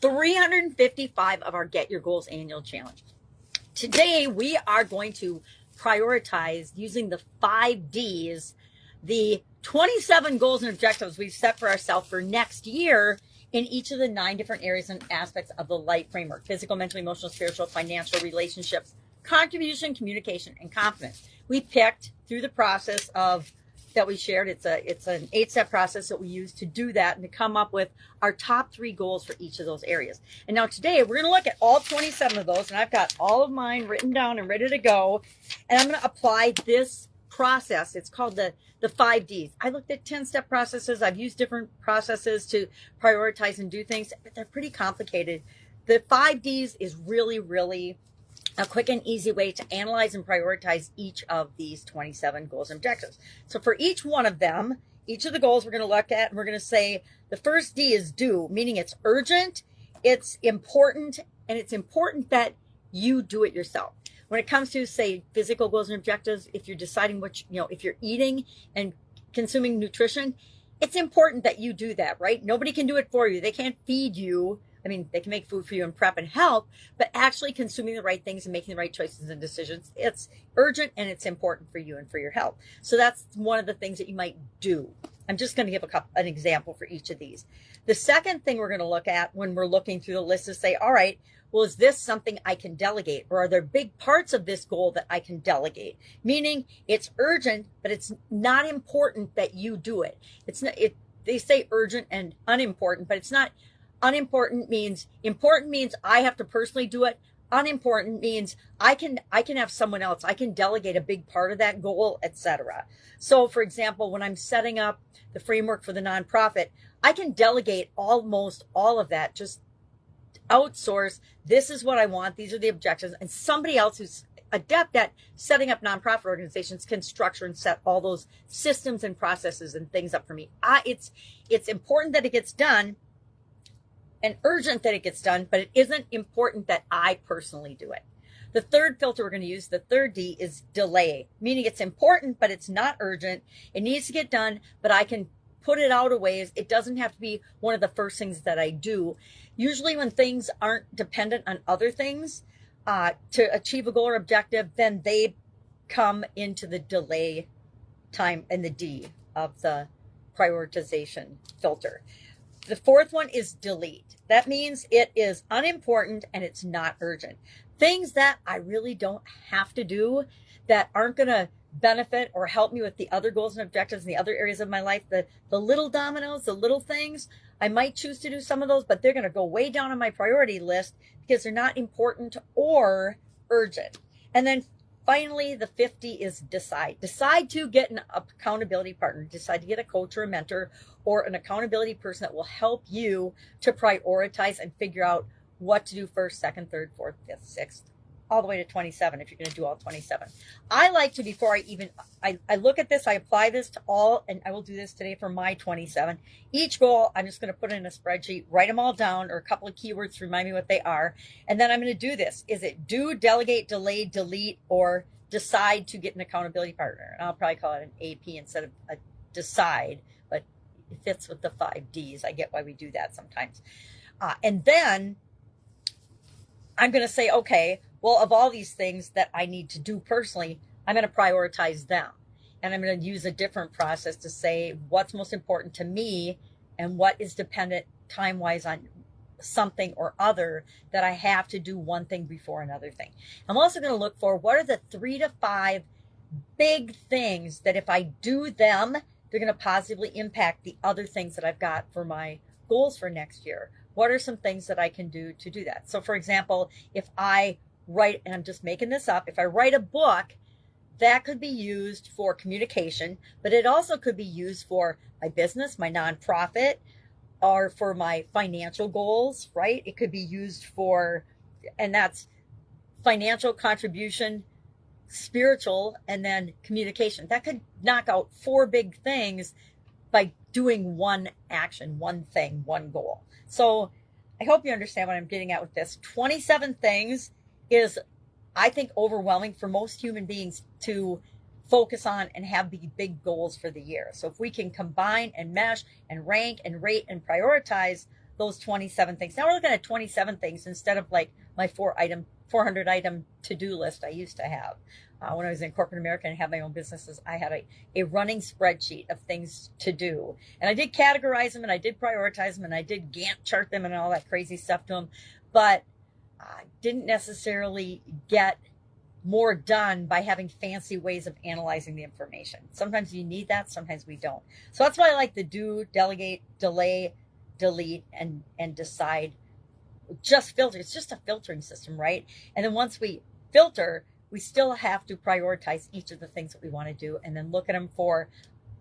355 of our Get Your Goals annual challenge. Today, we are going to prioritize using the 5 Ds, the 27 goals and objectives we've set for ourselves for next year in each of the 9 different areas and aspects of the life framework: physical, mental, emotional, spiritual, financial, relationships, contribution, communication, and confidence. We picked through the process of that we shared. It's an 8-step process that we use to do that and to come up with our top 3 goals for each of those areas. And now today we're going to look at all 27 of those, and I've got all of mine written down and ready to go. And I'm going to apply this process. It's called the 5 Ds. I looked at 10-step processes. I've used different processes to prioritize and do things, but they're pretty complicated. The 5 Ds is really a quick and easy way to analyze and prioritize each of these 27 goals and objectives. So for each one of them, each of the goals we're going to look at, and we're going to say the first D is do, meaning it's urgent, it's important, and it's important that you do it yourself. When it comes to, say, physical goals and objectives, if you're deciding if you're eating and consuming nutrition, it's important that you do that, right? Nobody can do it for you. They can't feed you. I mean, they can make food for you and prep and help, but actually consuming the right things and making the right choices and decisions, it's urgent and it's important for you and for your health. So that's one of the things that you might do. I'm just going to give an example for each of these. The second thing we're going to look at when we're looking through the list is say, all right, well, is this something I can delegate? Or are there big parts of this goal that I can delegate? Meaning it's urgent, but it's not important that you do it. They say urgent and unimportant, but it's not. Unimportant means important means I have to personally do it. Unimportant means I can have someone else. I can delegate a big part of that goal, etc. So for example, when I'm setting up the framework for the nonprofit, I can delegate almost all of that, just outsource. This is what I want. These are the objectives. And somebody else who's adept at setting up nonprofit organizations can structure and set all those systems and processes and things up for me. It's important that it gets done, and urgent that it gets done, but it isn't important that I personally do it. The third filter we're going to use, the third D, is delay, meaning it's important, but it's not urgent. It needs to get done, but I can put it out a ways. It doesn't have to be one of the first things that I do. Usually when things aren't dependent on other things to achieve a goal or objective, then they come into the delay time and the D of the prioritization filter. The fourth one is delete. That means it is unimportant and it's not urgent. Things that I really don't have to do, that aren't going to benefit or help me with the other goals and objectives in the other areas of my life, the little dominoes, the little things, I might choose to do some of those, but they're going to go way down on my priority list because they're not important or urgent. And then finally, the 50 is decide. Decide to get an accountability partner. Decide to get a coach or a mentor or an accountability person that will help you to prioritize and figure out what to do first, second, third, fourth, fifth, sixth, all the way to 27 if you're going to do all 27. I like to, before I look at this, I apply this to all, and I will do this today for my 27. Each goal, I'm just going to put in a spreadsheet, write them all down, or a couple of keywords to remind me what they are. And then I'm going to do this. Is it do, delegate, delay, delete, or decide to get an accountability partner? And I'll probably call it an AP instead of a decide, but it fits with the 5 Ds. I get why we do that sometimes. And then I'm going to say, okay, well, of all these things that I need to do personally, I'm going to prioritize them. And I'm going to use a different process to say what's most important to me and what is dependent time-wise on something or other that I have to do one thing before another thing. I'm also going to look for what are the 3 to 5 big things that if I do them, they're going to positively impact the other things that I've got for my goals for next year. What are some things that I can do to do that? So for example, if I write, and I'm just making this up, if I write a book, that could be used for communication, but it also could be used for my business, my nonprofit, or for my financial goals, right? It could be used for, and that's financial, contribution, spiritual, and then communication. That could knock out 4 big things by doing one action, one thing, one goal. So I hope you understand what I'm getting at with this. 27 things is, I think, overwhelming for most human beings to focus on and have the big goals for the year. So if we can combine and mesh and rank and rate and prioritize those 27 things. Now we're looking at 27 things instead of like my 400 item to-do list I used to have. When I was in corporate America and had my own businesses, I had a running spreadsheet of things to do. And I did categorize them, and I did prioritize them, and I did Gantt chart them and all that crazy stuff to them. But I didn't necessarily get more done by having fancy ways of analyzing the information. Sometimes you need that, sometimes we don't. So that's why I like the do, delegate, delay, delete, and decide. Just filter. It's just a filtering system, right? And then once we filter, we still have to prioritize each of the things that we want to do and then look at them for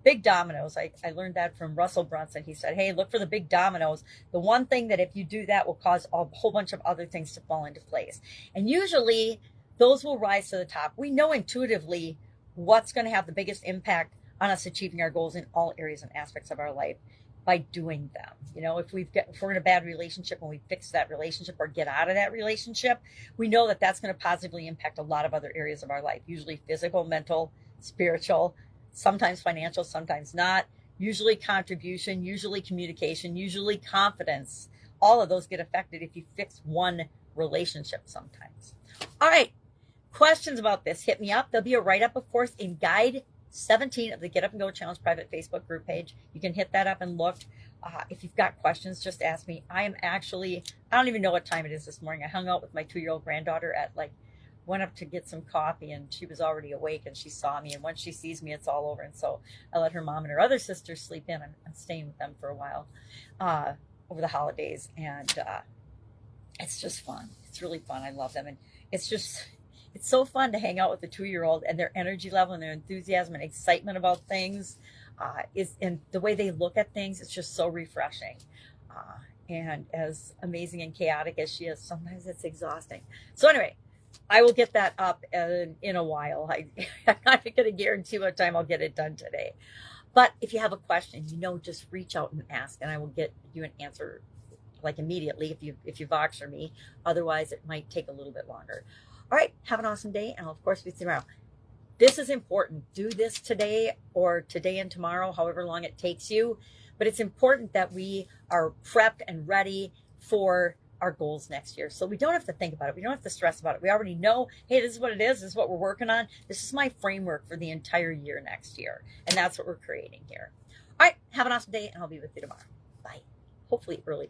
big dominoes. I learned that from Russell Brunson. He said, hey, look for the big dominoes. The one thing that if you do that will cause a whole bunch of other things to fall into place. And usually those will rise to the top. We know intuitively what's going to have the biggest impact on us achieving our goals in all areas and aspects of our life by doing them. You know, if we're in a bad relationship and we fix that relationship or get out of that relationship, we know that that's going to positively impact a lot of other areas of our life, usually physical, mental, spiritual, sometimes financial, sometimes not, usually contribution, usually communication, usually confidence. All of those get affected if you fix one relationship sometimes. All right, questions about this, hit me up. There'll be a write-up, of course, in Guide 17 of the Get Up and Go Challenge private Facebook group page. You can hit that up and look. If you've got questions, just ask me. I don't even know what time it is this morning. I hung out with my 2-year-old granddaughter went up to get some coffee, and she was already awake, and she saw me. And once she sees me, it's all over. And so I let her mom and her other sisters sleep in. I'm staying with them for a while over the holidays. And it's just fun. It's really fun. I love them. And it's so fun to hang out with the 2-year-old, and their energy level and their enthusiasm and excitement about things and the way they look at things. It's just so refreshing. And as amazing and chaotic as she is, sometimes it's exhausting. So anyway, I will get that up in a while. I'm not going to guarantee what time I'll get it done today. But if you have a question, just reach out and ask, and I will get you an answer immediately if you Voxer me. Otherwise, it might take a little bit longer. All right, have an awesome day, and I'll, of course, be see you tomorrow. This is important. Do this today or today and tomorrow, however long it takes you. But it's important that we are prepped and ready for our goals next year. So we don't have to think about it. We don't have to stress about it. We already know, hey, this is what it is. This is what we're working on. This is my framework for the entire year next year. And that's what we're creating here. All right, have an awesome day, and I'll be with you tomorrow. Bye. Hopefully early.